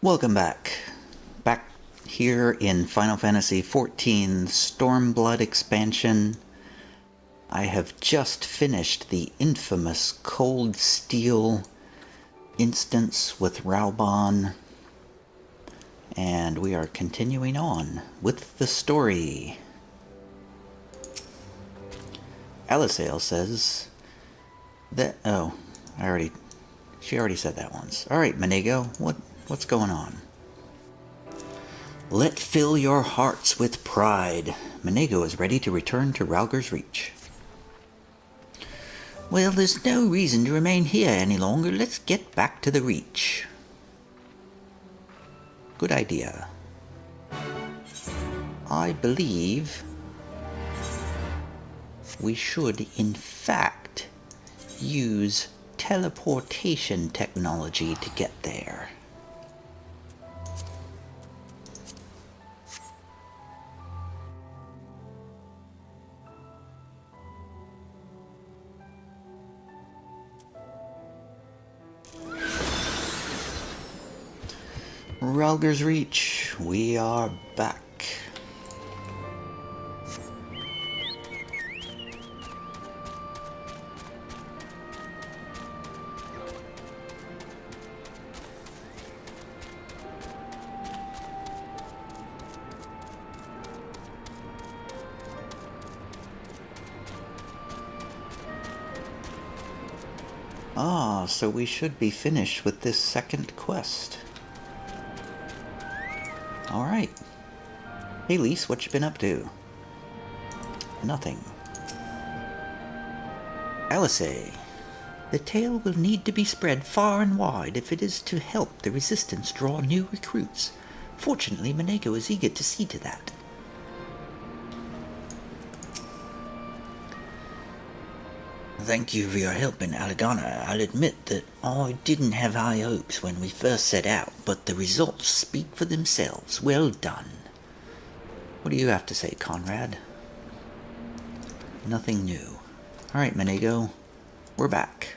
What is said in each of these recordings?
Welcome back. Back here in Final Fantasy XIV Stormblood expansion. I have just finished the infamous Cold Steel instance with Raubon. And we are continuing on with the story. Alisail says that... Oh, she already said that once. Alright, Menego, what's going on? Let fill your hearts with pride. Menego is ready to return to Ralger's Reach. Well, there's no reason to remain here any longer. Let's get back to the Reach. Good idea. I believe we should, in fact, use teleportation technology to get there. Ralger's Reach, we are back. Ah, so we should be finished with this second quest. Alright. Hey Lise, what you been up to? Nothing. Alisail. The tale will need to be spread far and wide if it is to help the Resistance draw new recruits. Fortunately, Menego is eager to see to that. Thank you for your help in Alagana. I'll admit that I didn't have high hopes when we first set out, but the results speak for themselves. Well done. What do you have to say, Conrad? Nothing new. Alright, Menego. We're back.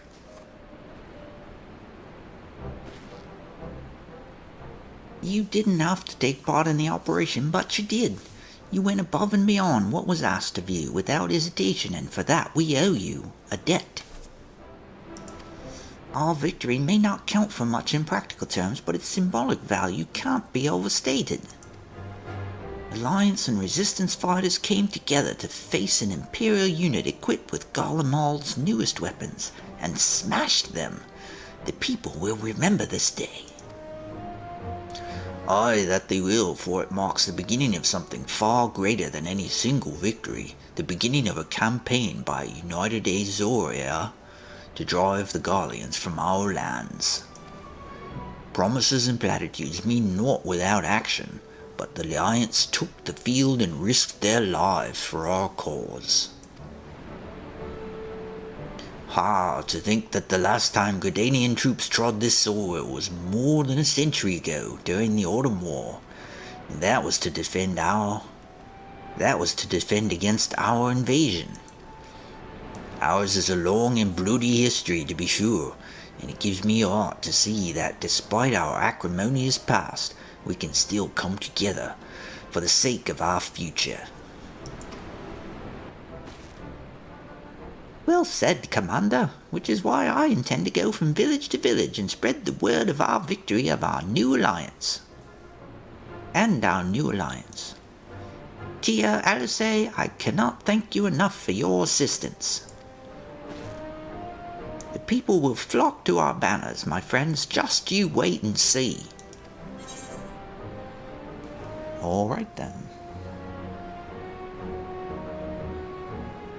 You didn't have to take part in the operation, but you did. You went above and beyond what was asked of you without hesitation, and for that we owe you a debt. Our victory may not count for much in practical terms, but its symbolic value can't be overstated. Alliance and Resistance fighters came together to face an Imperial unit equipped with Garlemald's newest weapons, and smashed them. The people will remember this day. Aye, that they will, for it marks the beginning of something far greater than any single victory, the beginning of a campaign by a united Azoria to drive the Garleans from our lands. Promises and platitudes mean naught without action, but the Alliance took the field and risked their lives for our cause. Ha, to think that the last time Gridanian troops trod this soil was more than a century ago, during the Autumn War. And that was to defend against our invasion. Ours is a long and bloody history, to be sure, and it gives me heart to see that despite our acrimonious past, we can still come together for the sake of our future. Well said, Commander, which is why I intend to go from village to village and spread the word of our victory of our new alliance. And our new alliance. Tia, Alisail, I cannot thank you enough for your assistance. The people will flock to our banners, my friends, just you wait and see. Alright then.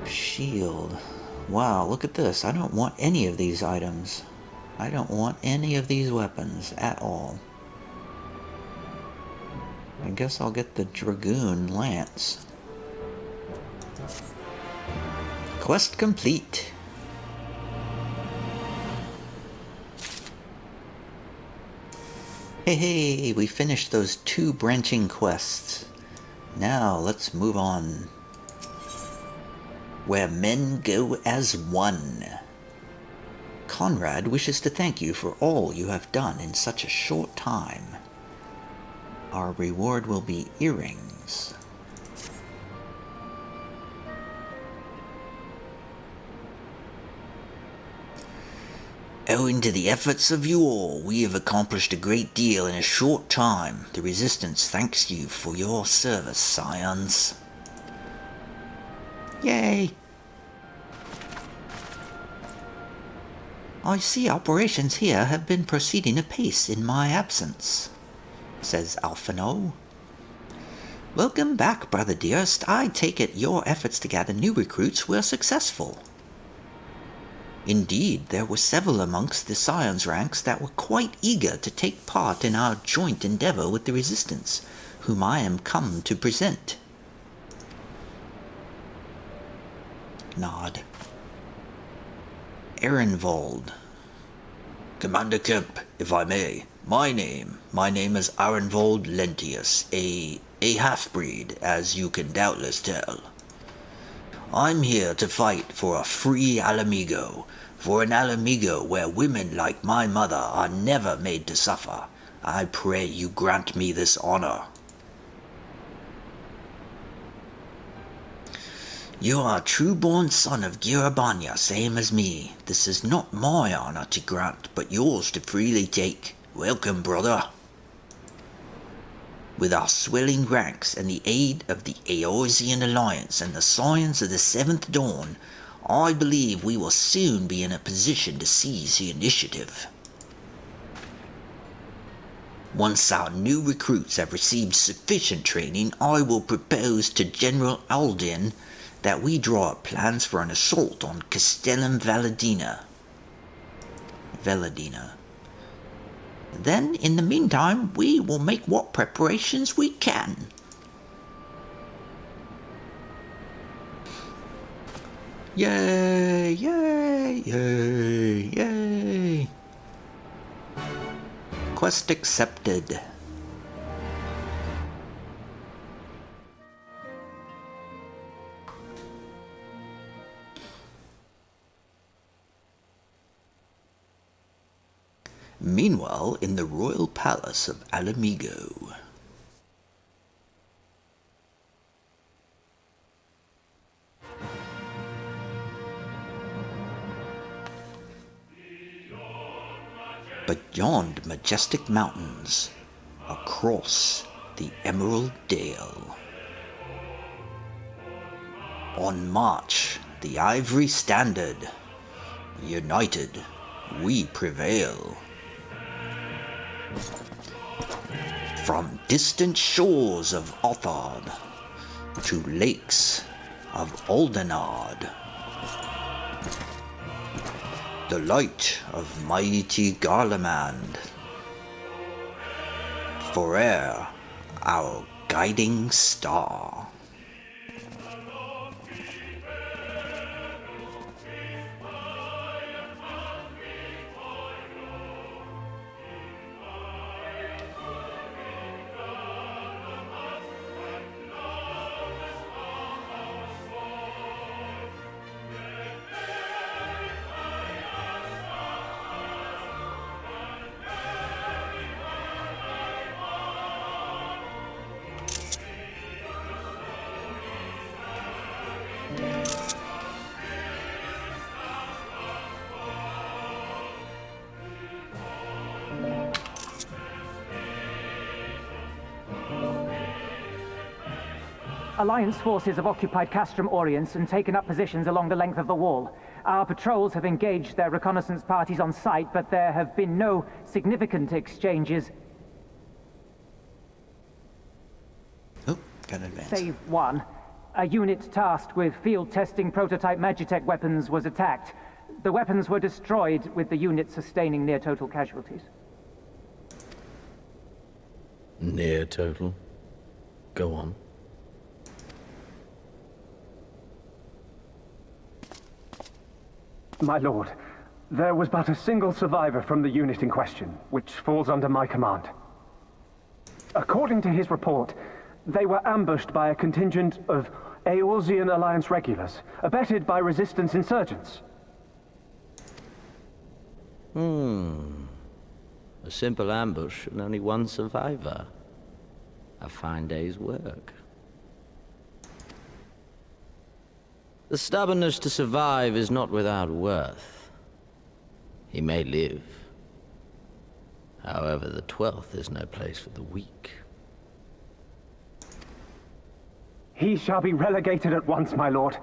Shield. Wow, look at this. I don't want any of these items. I don't want any of these weapons at all. I guess I'll get the Dragoon Lance. Quest complete. Hey, we finished those 2 branching quests. Now let's move on. Where men go as one. Conrad wishes to thank you for all you have done in such a short time. Our reward will be earrings. Owing to the efforts of you all, we have accomplished a great deal in a short time. The Resistance thanks you for your service, Scions. Yay! I see operations here have been proceeding apace in my absence, says Alphino. Welcome back, brother dearest. I take it your efforts to gather new recruits were successful. Indeed, there were several amongst the Scions ranks that were quite eager to take part in our joint endeavor with the Resistance, whom I am come to present. Nod. Arenvold. Commander Kemp, if I may. My name is Arenvold Lentius, a half-breed, as you can doubtless tell. I'm here to fight for a free Alamigo, for an Alamigo where women like my mother are never made to suffer. I pray you grant me this honor. You are a true-born son of Girabanya, same as me. This is not my honor to grant, but yours to freely take. Welcome, brother. With our swelling ranks and the aid of the Eorzean Alliance and the Scions of the Seventh Dawn, I believe we will soon be in a position to seize the initiative. Once our new recruits have received sufficient training, I will propose to General Alden that we draw up plans for an assault on Castellum Valadina. Then, in the meantime, we will make what preparations we can. Yay, yay, yay, yay. Quest accepted. Meanwhile, in the royal palace of Alamigo. Beyond majestic mountains, across the Emerald Dale. On march, the Ivory Standard. United, we prevail. From distant shores of Othard to lakes of Oldenard, the light of mighty Garlemand, fore'er our guiding star. Alliance forces have occupied Castrum Oriens and taken up positions along the length of the wall. Our patrols have engaged their reconnaissance parties on site, but there have been no significant exchanges. Oh, got an advance. Save one. A unit tasked with field testing prototype Magitech weapons was attacked. The weapons were destroyed, with the unit sustaining near total casualties. Near total? Go on. My lord, there was but a single survivor from the unit in question, which falls under my command. According to his report, they were ambushed by a contingent of Eorzean Alliance regulars, abetted by Resistance insurgents. A simple ambush and only one survivor. a fine day's work. The stubbornness to survive is not without worth. He may live. However, the 12th is no place for the weak. He shall be relegated at once, my lord.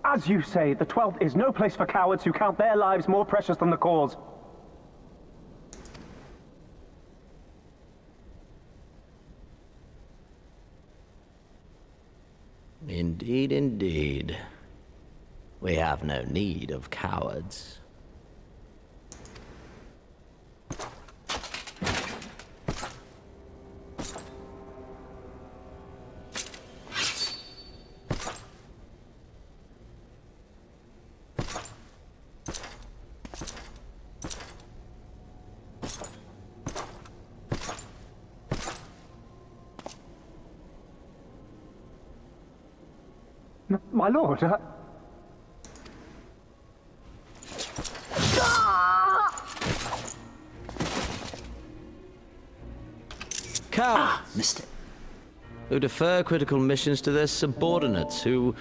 As you say, the 12th is no place for cowards who count their lives more precious than the cause. Indeed, indeed. We have no need of cowards. My lord, Cowards! Missed it. Who defer critical missions to their subordinates, who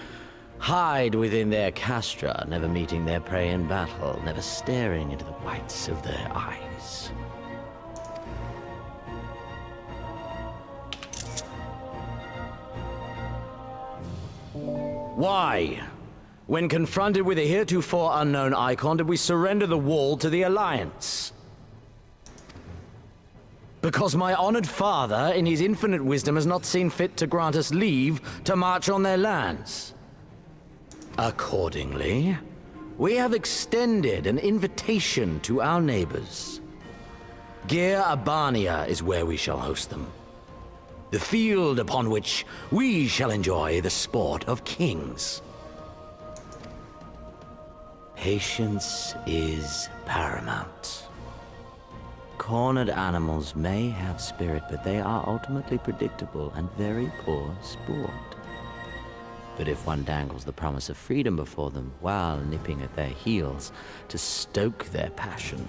hide within their castra, never meeting their prey in battle, never staring into the whites of their eyes. Why? When confronted with a heretofore unknown icon, did we surrender the wall to the Alliance? Because my honored father, in his infinite wisdom, has not seen fit to grant us leave to march on their lands. Accordingly, we have extended an invitation to our neighbors. Gir Abania is where we shall host them. The field upon which we shall enjoy the sport of kings. Patience is paramount. Cornered animals may have spirit, but they are ultimately predictable and very poor sport. But if one dangles the promise of freedom before them while nipping at their heels to stoke their passion,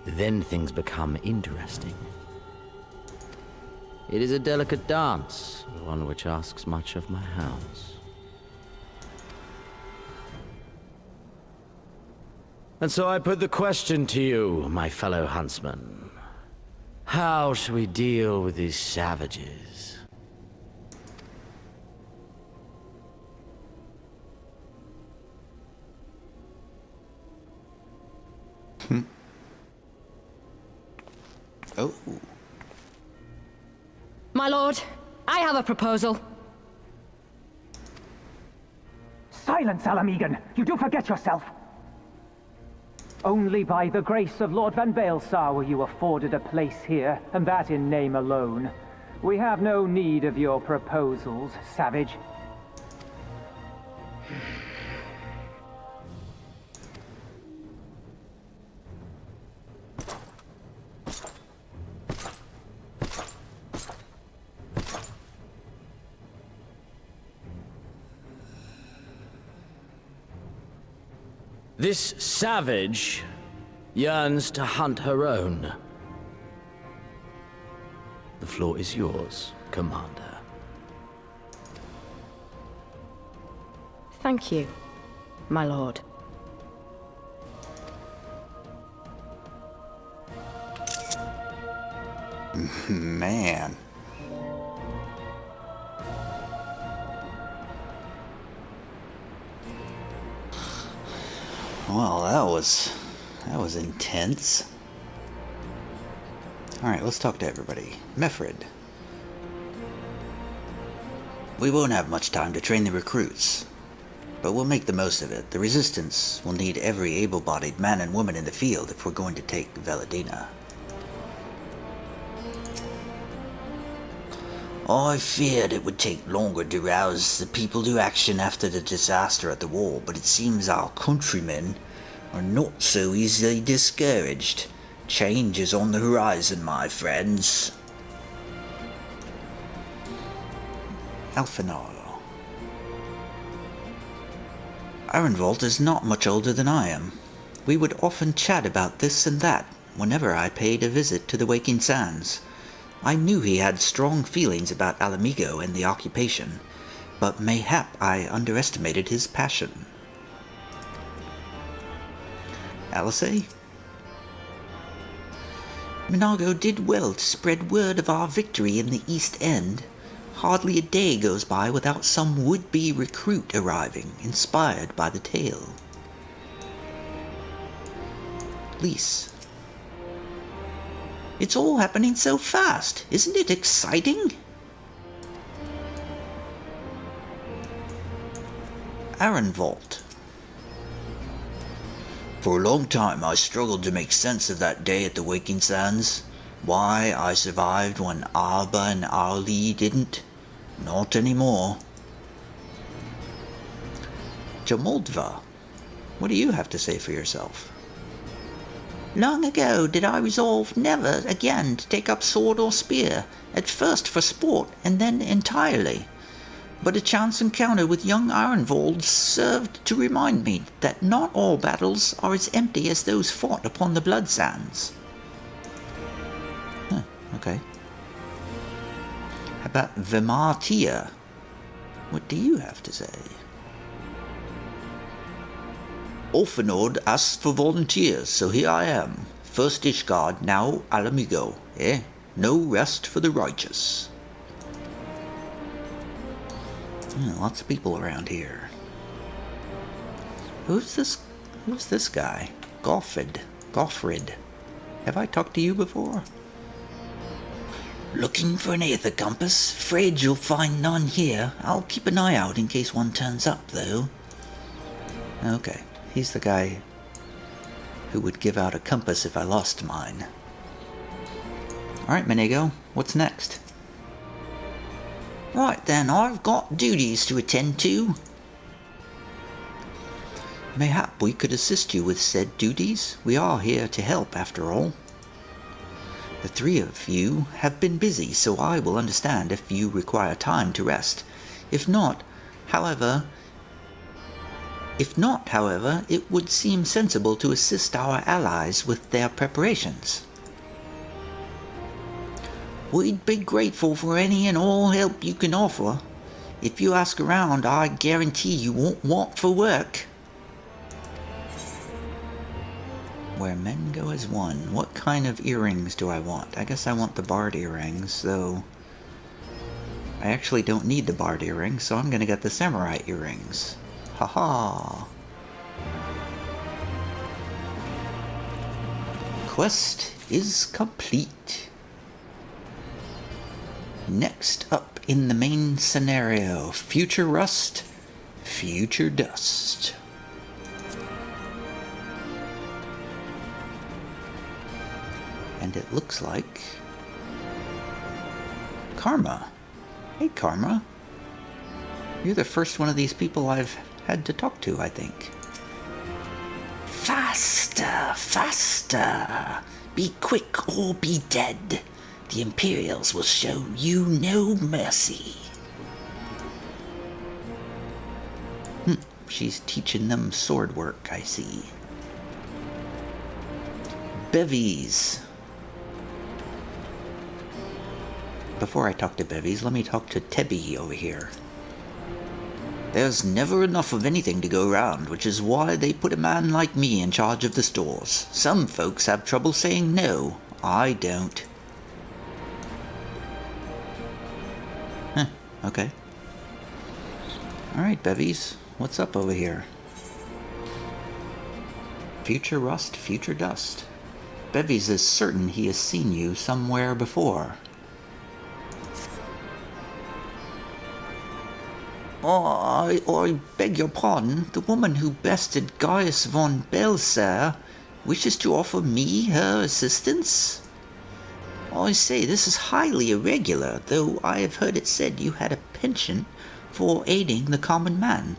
then things become interesting. It is a delicate dance, one which asks much of my hounds. And so I put the question to you, my fellow huntsman. How shall we deal with these savages? Oh. My lord, I have a proposal. Silence, Alamegan! You do forget yourself! Only by the grace of Lord Van Baelsar were you afforded a place here, and that in name alone. We have no need of your proposals, savage. This savage yearns to hunt her own. The floor is yours, Commander. Thank you, my lord. Man. Well, that was intense. Alright, let's talk to everybody. Mefred. We won't have much time to train the recruits, but we'll make the most of it. The Resistance will need every able-bodied man and woman in the field if we're going to take Veladina. I feared it would take longer to rouse the people to action after the disaster at the wall, but it seems our countrymen are not so easily discouraged. Change is on the horizon, my friends. Alphanar. Ironvolt is not much older than I am. We would often chat about this and that whenever I paid a visit to the Waking Sands. I knew he had strong feelings about Alamigo and the occupation, but mayhap I underestimated his passion. Alice? Minago did well to spread word of our victory in the East End. Hardly a day goes by without some would-be recruit arriving, inspired by the tale. Lys. It's all happening so fast. Isn't it exciting? Arenvolt. For a long time I struggled to make sense of that day at the Waking Sands. Why I survived when Arba and Ali didn't. Not anymore. Jamoldva. What do you have to say for yourself? Long ago did I resolve never again to take up sword or spear, at first for sport and then entirely. But a chance encounter with young Ironvold served to remind me that not all battles are as empty as those fought upon the Blood Sands. Okay. How about Vimartia? What do you have to say? Orphanord asked for volunteers, so here I am. First Ishgard, now Alamigo. No rest for the righteous. Lots of people around here. Who's this guy? Goffrid. Have I talked to you before? Looking for an aether compass? Afraid you'll find none here. I'll keep an eye out in case one turns up, though. Okay. He's the guy who would give out a compass if I lost mine. Alright, Menego, what's next? Right then, I've got duties to attend to. Mayhap we could assist you with said duties. We are here to help, after all. The three of you have been busy, so I will understand if you require time to rest. If not, however, it would seem sensible to assist our allies with their preparations. We'd be grateful for any and all help you can offer. If you ask around, I guarantee you won't want for work. Where men go as one. What kind of earrings do I want? I guess I want the bard earrings, though I actually don't need the bard earrings, so I'm gonna get the samurai earrings. Haha. Quest is complete. Next up in the main scenario, Future Rust, Future Dust. And it looks like Karma. Hey Karma. You're the first one of these people I've had to talk to, I think. Faster, faster. Be quick or be dead. The Imperials will show you no mercy. She's teaching them sword work, I see. Bevies. Before I talk to Bevies, let me talk to Tebby over here. There's never enough of anything to go round, which is why they put a man like me in charge of the stores. Some folks have trouble saying no. I don't. Okay. Alright, Bevies. What's up over here? Future Rust, Future Dust. Bevies is certain he has seen you somewhere before. I beg your pardon. The woman who bested Gaius von Belsair wishes to offer me her assistance? I say, this is highly irregular, though I have heard it said you had a penchant for aiding the common man.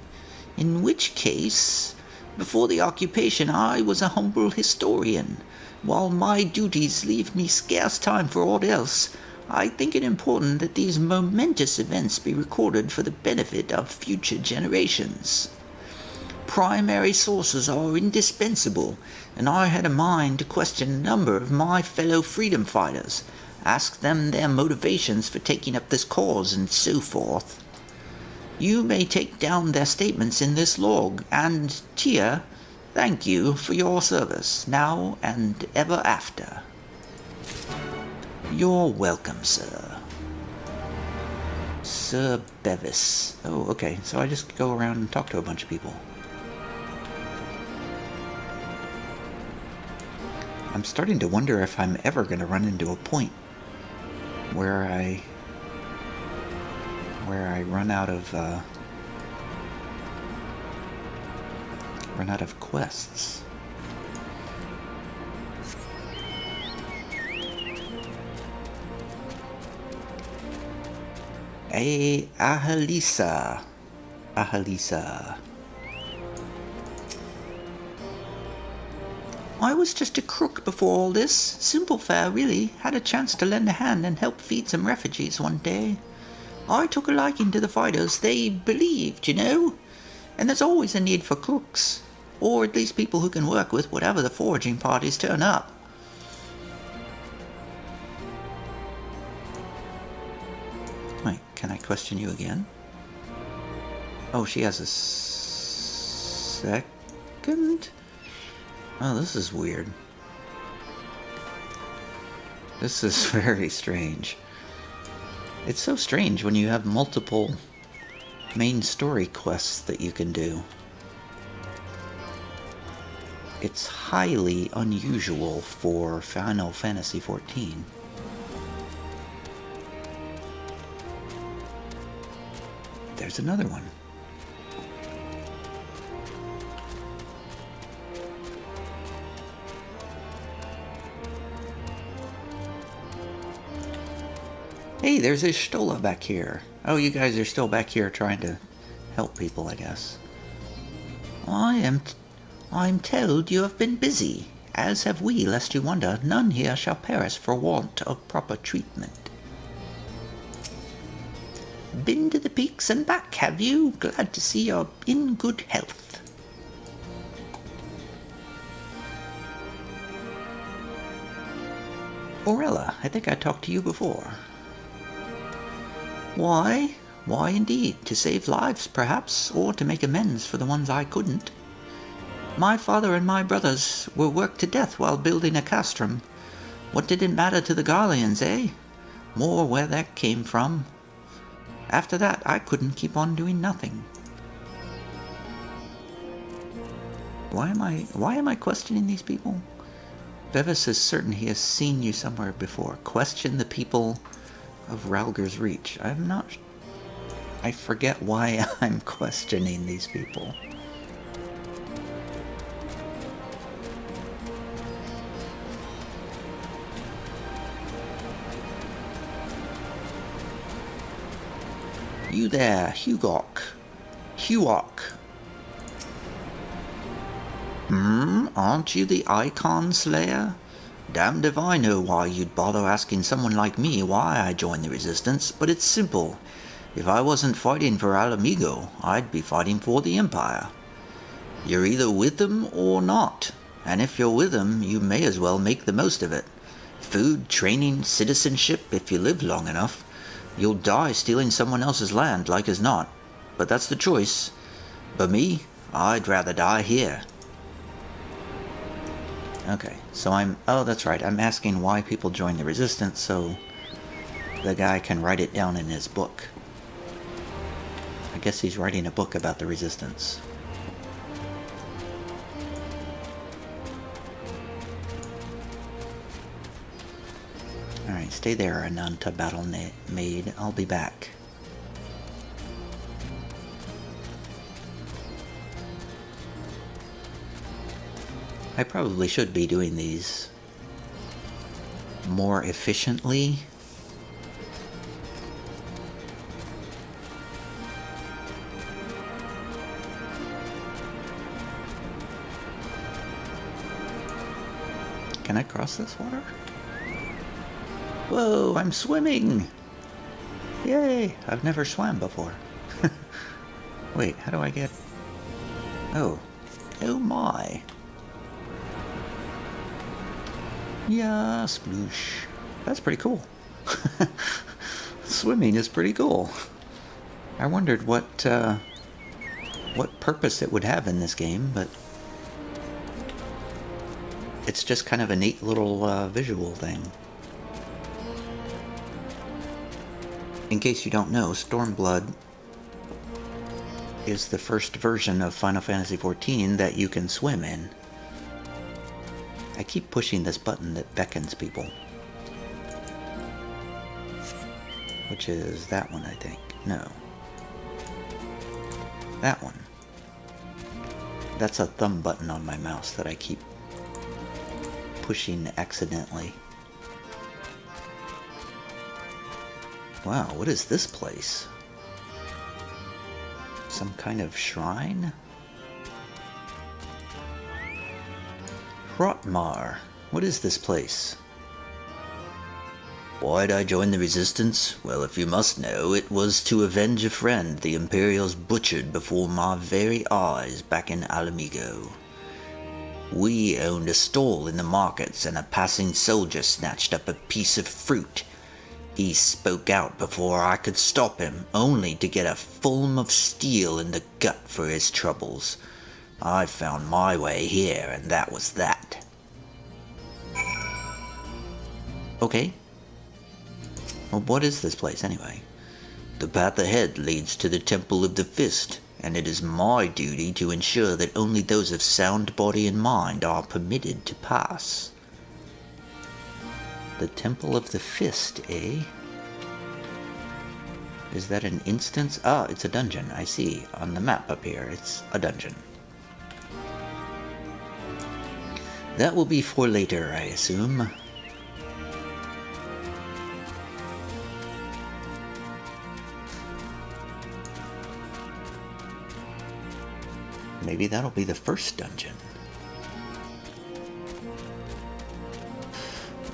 In which case, before the occupation I was a humble historian. While my duties leave me scarce time for aught else, I think it important that these momentous events be recorded for the benefit of future generations. Primary sources are indispensable, and I had a mind to question a number of my fellow freedom fighters, Ask them their motivations for taking up this cause and so forth. You may take down their statements in this log, and Tia, thank you for your service, now and ever after. You're welcome, sir. Sir Bevis. Oh, okay, so I just go around and talk to a bunch of people. I'm starting to wonder if I'm ever going to run into a point where I run out of quests. Ahalisa. I was just a crook before all this. Simple fare, really. Had a chance to lend a hand and help feed some refugees one day. I took a liking to the fighters. They believed, you know. And there's always a need for crooks. Or at least people who can work with whatever the foraging parties turn up. Wait, can I question you again? Oh, she has a second? Oh, this is weird. This is very strange. It's so strange when you have multiple main story quests that you can do. It's highly unusual for Final Fantasy XIV. There's another one. Hey, there's a Stola back here. Oh, you guys are still back here trying to help people, I guess. I'm told you have been busy, as have we, lest you wonder. None here shall perish for want of proper treatment. Been to the peaks and back, have you? Glad to see you're in good health. Orella, I think I talked to you before. Why indeed, to save lives, perhaps, or to make amends for the ones I couldn't. My father and my brothers were worked to death while building a castrum. What did it matter to the Garleans, eh? More where that came from. After that, I couldn't keep on doing nothing. Why am I questioning these people? Bevis is certain he has seen you somewhere before. Question the people of Ralger's Reach. I forget why I'm questioning these people. You there, Hugok. Aren't you the Icon Slayer? Damned if I know why you'd bother asking someone like me why I joined the Resistance, but it's simple. If I wasn't fighting for Alamigo, I'd be fighting for the Empire. You're either with them or not, and if you're with them, you may as well make the most of it. Food, training, citizenship, if you live long enough. You'll die stealing someone else's land, like as not, but that's the choice. But me, I'd rather die here. Okay, so oh, that's right, I'm asking why people join the Resistance, so the guy can write it down in his book. I guess he's writing a book about the Resistance. Alright, stay there, Ananta Battle Maid. I'll be back. I probably should be doing these more efficiently. Can I cross this water? Whoa, I'm swimming! Yay! I've never swam before. Wait, how do I get... Oh. Oh my. Yeah, sploosh. That's pretty cool. Swimming is pretty cool. I wondered what purpose it would have in this game, but it's just kind of a neat little visual thing. In case you don't know, Stormblood is the first version of Final Fantasy XIV that you can swim in. I keep pushing this button that beckons people. Which is that one, I think. No. That one. That's a thumb button on my mouse that I keep pushing accidentally. Wow, what is this place? Some kind of shrine? Hrotmar. What is this place? Why'd I join the Resistance? Well, if you must know, it was to avenge a friend the Imperials butchered before my very eyes back in Alamigo. We owned a stall in the markets, and a passing soldier snatched up a piece of fruit. He spoke out before I could stop him, only to get a fulm of steel in the gut for his troubles. I found my way here, and that was that. Okay. Well, what is this place, anyway? The path ahead leads to the Temple of the Fist, and it is my duty to ensure that only those of sound body and mind are permitted to pass. The Temple of the Fist, eh? Is that an instance? Ah, it's a dungeon, I see. On the map up here, it's a dungeon. That will be for later, I assume. Maybe that'll be the first dungeon.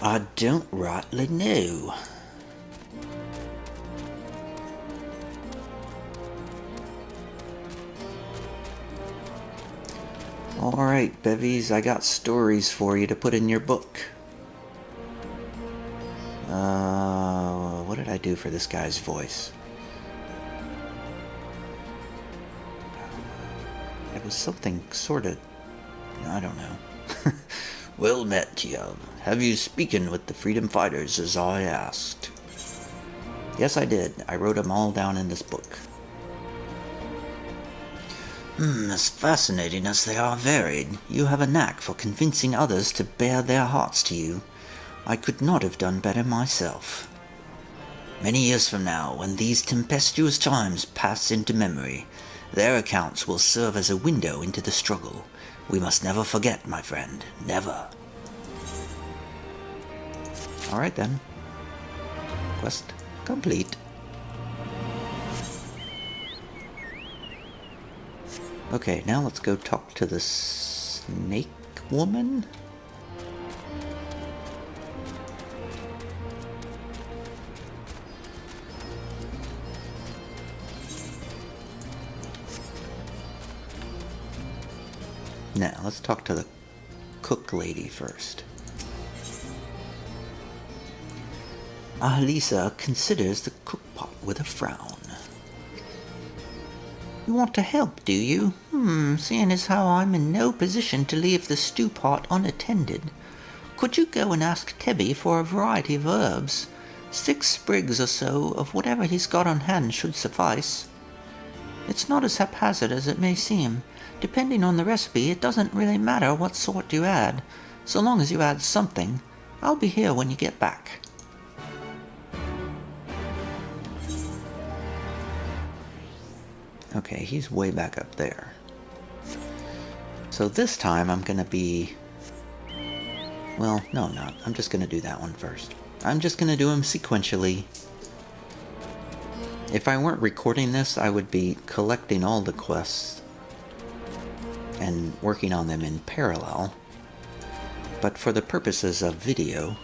I don't rightly know. Alright, bevies, I got stories for you to put in your book. What did I do for this guy's voice? It was something sort of... I don't know. Well met, Tio. Have you spoken with the freedom fighters as I asked? Yes, I did. I wrote them all down in this book. As fascinating as they are varied, you have a knack for convincing others to bare their hearts to you. I could not have done better myself. Many years from now, when these tempestuous times pass into memory, their accounts will serve as a window into the struggle. We must never forget, my friend. Never. Alright then. Quest complete. Okay, now let's go talk to the snake woman. Now, let's talk to the cook lady first. Ahalisa considers the cookpot with a frown. You want to help, do you? Seeing as how I'm in no position to leave the stew pot unattended. Could you go and ask Tebby for a variety of herbs? 6 sprigs or so of whatever he's got on hand should suffice. It's not as haphazard as it may seem. Depending on the recipe, it doesn't really matter what sort you add, so long as you add something. I'll be here when you get back. Okay, he's way back up there. So this time I'm gonna be... Well, no, I'm not. I'm just gonna do that one first. I'm just gonna do them sequentially. If I weren't recording this, I would be collecting all the quests and working on them in parallel. But for the purposes of video,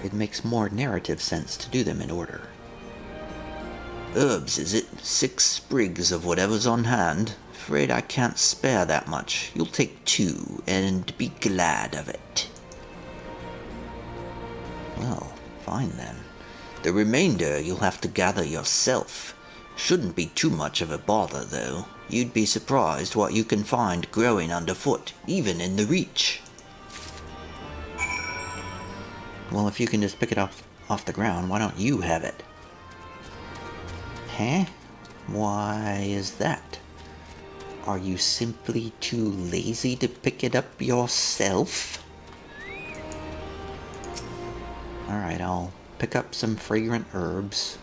it makes more narrative sense to do them in order. Herbs, is it? 6 sprigs of whatever's on hand. Afraid I can't spare that much. You'll take 2, and be glad of it. Well, fine then. The remainder you'll have to gather yourself. Shouldn't be too much of a bother, though. You'd be surprised what you can find growing underfoot, even in the Reach. Well, if you can just pick it off the ground, why don't you have it? Huh? Why is that? Are you simply too lazy to pick it up yourself? Alright, I'll pick up some fragrant herbs.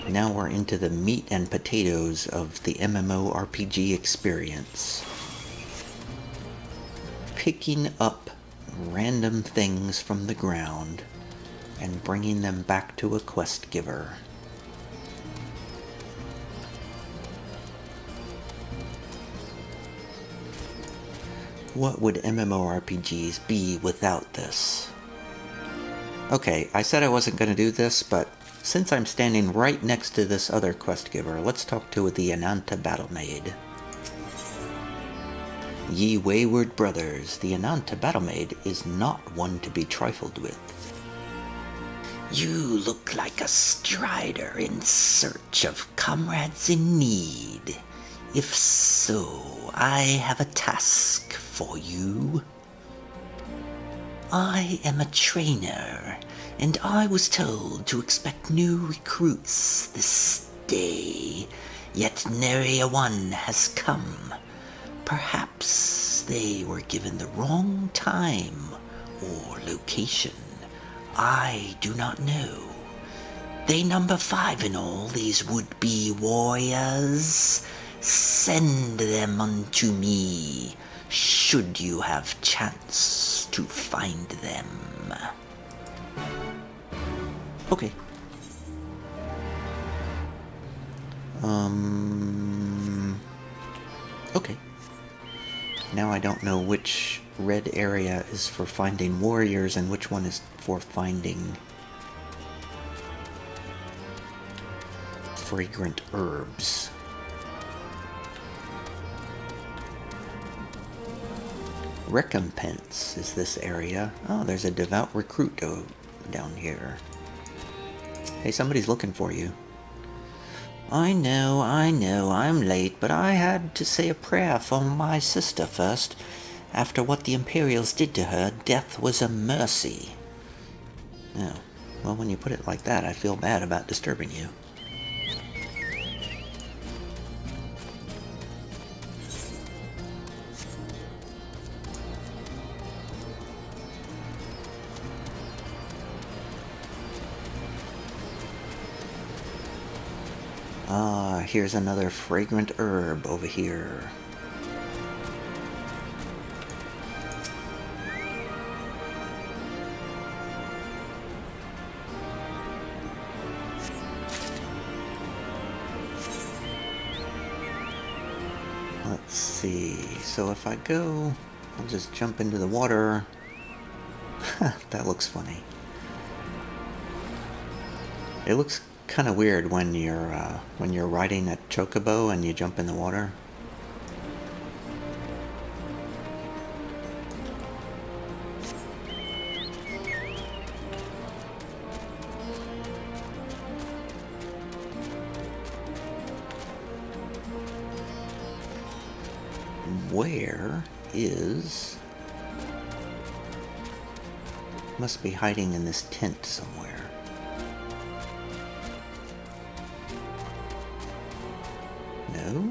Now we're into the meat and potatoes of the MMORPG experience. Picking up random things from the ground and bringing them back to a quest giver. What would MMORPGs be without this? Okay, I said I wasn't going to do this, but since I'm standing right next to this other quest giver, let's talk to the Ananta Battlemaid. Ye wayward brothers, the Ananta Battlemaid is not one to be trifled with. You look like a strider in search of comrades in need. If so, I have a task for you. I am a trainer, and I was told to expect new recruits this day, yet nary a one has come. Perhaps they were given the wrong time or location. I do not know. They number 5 in all, these would-be warriors. Send them unto me, should you have chance to find them. Okay. Okay. Now I don't know which red area is for finding warriors and which one is for finding fragrant herbs. Recompense is this area. Oh, there's a devout recruit down here. Hey, somebody's looking for you. I know, I'm late, but I had to say a prayer for my sister first. After what the Imperials did to her, death was a mercy. Oh, well, when you put it like that, I feel bad about disturbing you. Ah, here's another fragrant herb over here. Let's see, so if I go, I'll just jump into the water. That looks funny. It looks kind of weird when you're riding a chocobo and you jump in the water. Where is... Must be hiding in this tent somewhere. No?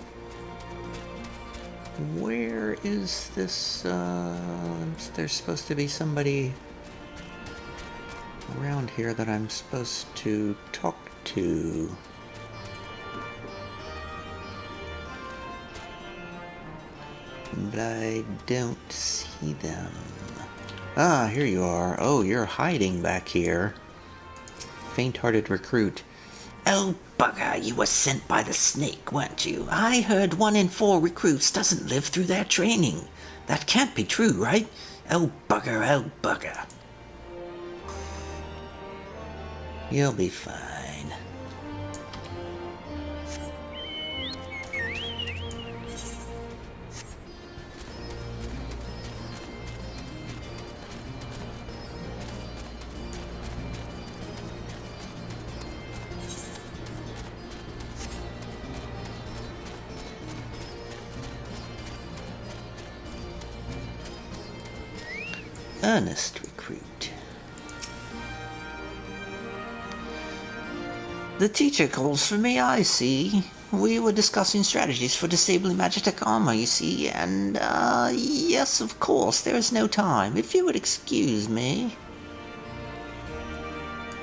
Where is this, there's supposed to be somebody around here that I'm supposed to talk to. But I don't see them. Ah, here you are. Oh, you're hiding back here. Faint-hearted recruit. Oh, bugger, you were sent by the snake, weren't you? I heard 1 in 4 recruits doesn't live through their training. That can't be true, right? Oh, bugger, oh, bugger. You'll be fine. Earnest recruit. The teacher calls for me, I see. We were discussing strategies for disabling Magitek armor, you see, and, yes, of course, there is no time. If you would excuse me.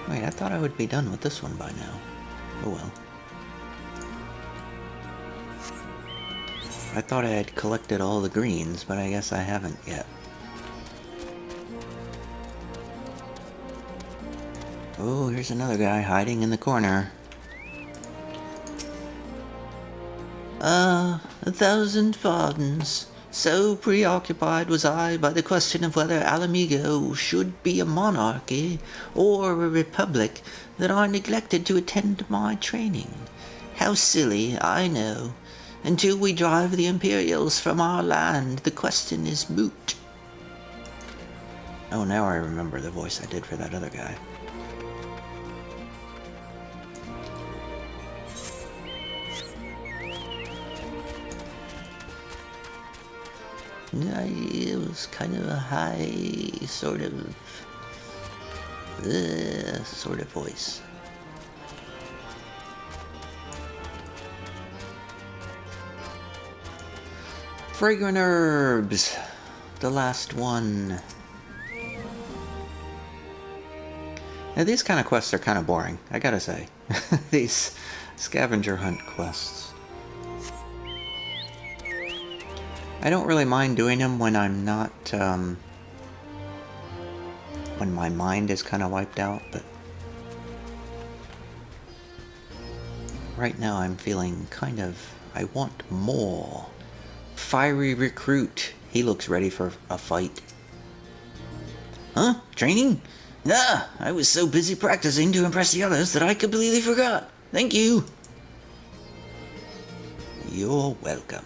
Wait, I thought I would be done with this one by now. Oh well. I thought I had collected all the greens, but I guess I haven't yet. Oh, here's another guy hiding in the corner. 1,000 pardons. So preoccupied was I by the question of whether Alamigo should be a monarchy or a republic that I neglected to attend my training. How silly, I know. Until we drive the Imperials from our land, the question is moot. Oh, now I remember the voice I did for that other guy. It was kind of a high sort of voice. Fragrant herbs, the last one. Now these kind of quests are kind of boring, I gotta say. These scavenger hunt quests. I don't really mind doing them when I'm not, when my mind is kind of wiped out, but right now I'm feeling kind of, I want more. Fiery recruit. He looks ready for a fight. Huh? Training? Nah, I was so busy practicing to impress the others that I completely forgot. Thank you. You're welcome.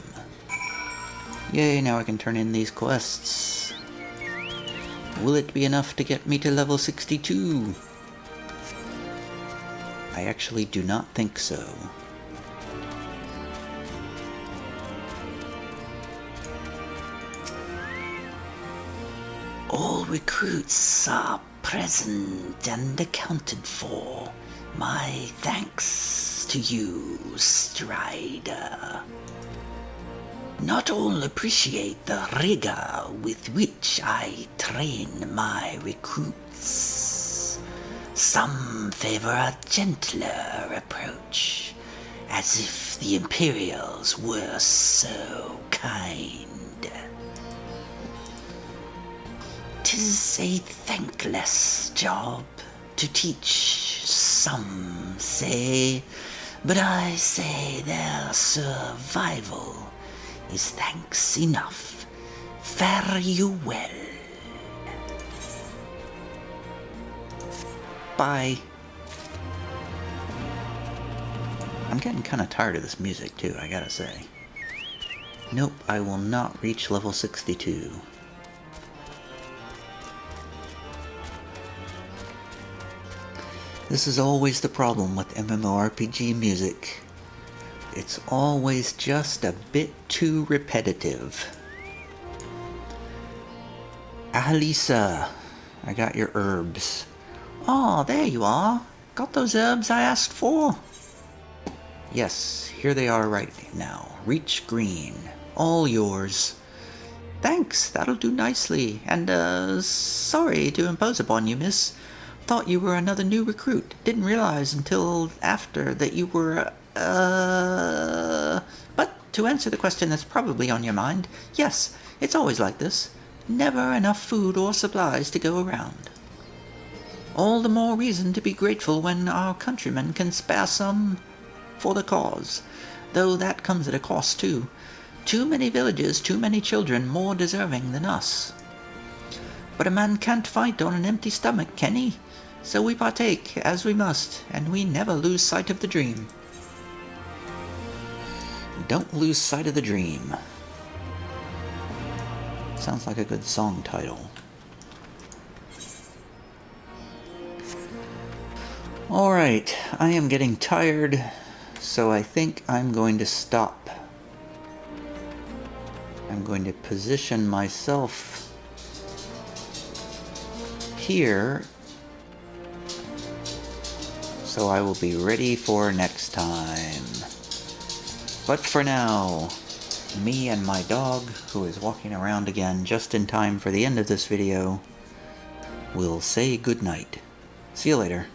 Yay, now I can turn in these quests. Will it be enough to get me to level 62? I actually do not think so. All recruits are present and accounted for. My thanks to you, Strider. Not all appreciate the rigor with which I train my recruits. Some favor a gentler approach, as if the Imperials were so kind. 'Tis a thankless job to teach, some say, but I say their survival is thanks enough. Fare you well. Bye. I'm getting kind of tired of this music too, I gotta say. Nope, I will not reach level 62. This is always the problem with MMORPG music. It's always just a bit too repetitive. Alisa, I got your herbs. Oh, there you are. Got those herbs I asked for? Yes, here they are right now. Reach green. All yours. Thanks, that'll do nicely. And, sorry to impose upon you, miss. Thought you were another new recruit. Didn't realize until after that you were, But to answer the question that's probably on your mind, yes, it's always like this. Never enough food or supplies to go around. All the more reason to be grateful when our countrymen can spare some for the cause, though that comes at a cost too. Too many villages, too many children more deserving than us. But a man can't fight on an empty stomach, can he? So we partake as we must, and we never lose sight of the dream. Don't lose sight of the dream. Sounds like a good song title. Alright, I am getting tired, so I think I'm going to stop. I'm going to position myself here, so I will be ready for next time. But for now, me and my dog, who is walking around again just in time for the end of this video, will say goodnight. See you later.